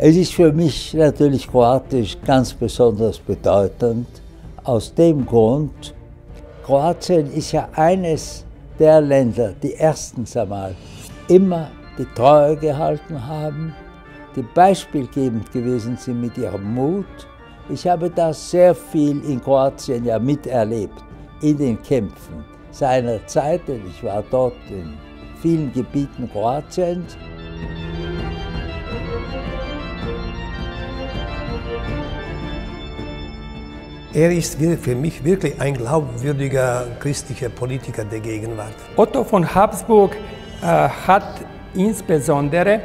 Es ist für mich natürlich Kroatisch ganz besonders bedeutend, aus dem Grund, Kroatien ist ja eines der Länder, die erstens einmal immer die Treue gehalten haben, die beispielgebend gewesen sind mit ihrem Mut. Ich habe das sehr viel in Kroatien ja miterlebt, in den Kämpfen seiner Zeit, denn ich war dort in vielen Gebieten Kroatiens. Er ist für mich wirklich ein glaubwürdiger christlicher Politiker der Gegenwart. Otto von Habsburg hat insbesondere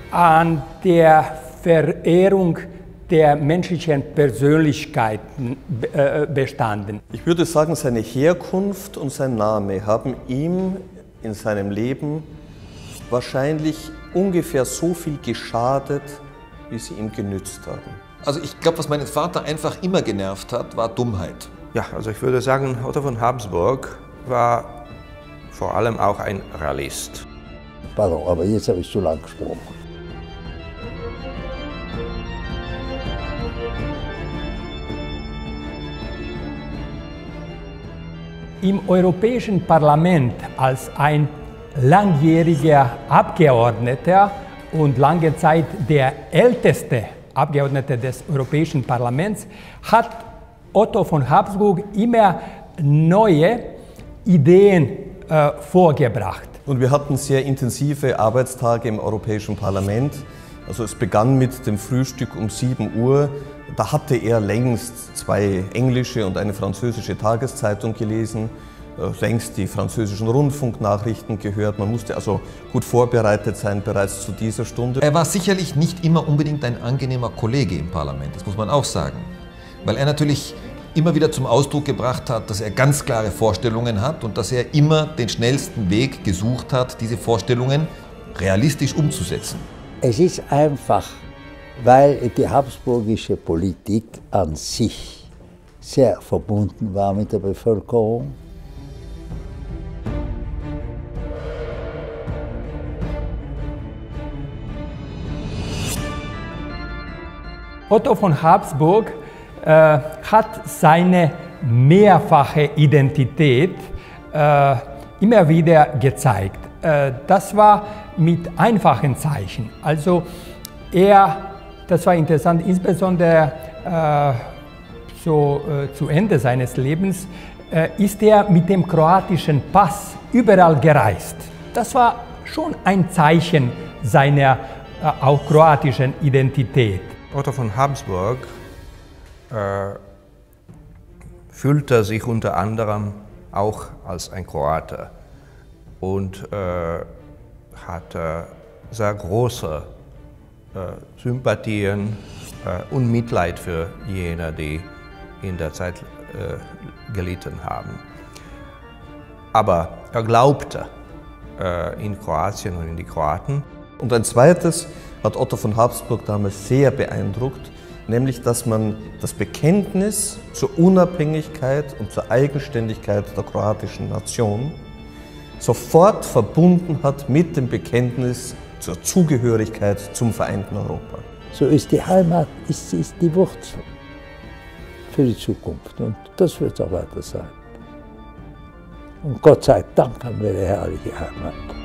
an der Verehrung der menschlichen Persönlichkeiten bestanden. Ich würde sagen, seine Herkunft und sein Name haben ihm in seinem Leben wahrscheinlich ungefähr so viel geschadet, wie sie ihm genützt haben. Also ich glaube, was meinen Vater einfach immer genervt hat, war Dummheit. Ja, also ich würde sagen, Otto von Habsburg war vor allem auch ein Realist. Pardon, aber jetzt habe ich zu lang gesprochen. Im Europäischen Parlament als ein langjähriger Abgeordneter und lange Zeit der älteste Abgeordnete des Europäischen Parlaments, hat Otto von Habsburg immer neue Ideen vorgebracht. Und wir hatten sehr intensive Arbeitstage im Europäischen Parlament. Also es begann mit dem Frühstück um 7 Uhr. Da hatte er längst 2 englische und eine französische Tageszeitung gelesen, längst die französischen Rundfunknachrichten gehört. Man musste also gut vorbereitet sein bereits zu dieser Stunde. Er war sicherlich nicht immer unbedingt ein angenehmer Kollege im Parlament, das muss man auch sagen. Weil er natürlich immer wieder zum Ausdruck gebracht hat, dass er ganz klare Vorstellungen hat und dass er immer den schnellsten Weg gesucht hat, diese Vorstellungen realistisch umzusetzen. Es ist einfach, weil die habsburgische Politik an sich sehr verbunden war mit der Bevölkerung. Otto von Habsburg hat seine mehrfache Identität immer wieder gezeigt. Das war mit einfachen Zeichen. Also das war interessant, insbesondere zu Ende seines Lebens ist er mit dem kroatischen Pass überall gereist. Das war schon ein Zeichen seiner auch kroatischen Identität. Otto von Habsburg fühlte sich unter anderem auch als ein Kroate und hatte sehr große Sympathien und Mitleid für jene, die in der Zeit gelitten haben. Aber er glaubte in Kroatien und in die Kroaten. Und ein zweites hat Otto von Habsburg damals sehr beeindruckt, nämlich dass man das Bekenntnis zur Unabhängigkeit und zur Eigenständigkeit der kroatischen Nation sofort verbunden hat mit dem Bekenntnis zur Zugehörigkeit zum vereinten Europa. So ist die Heimat, ist die Wurzel für die Zukunft. Und das wird auch weiter sein. Und Gott sei Dank haben wir eine herrliche Heimat.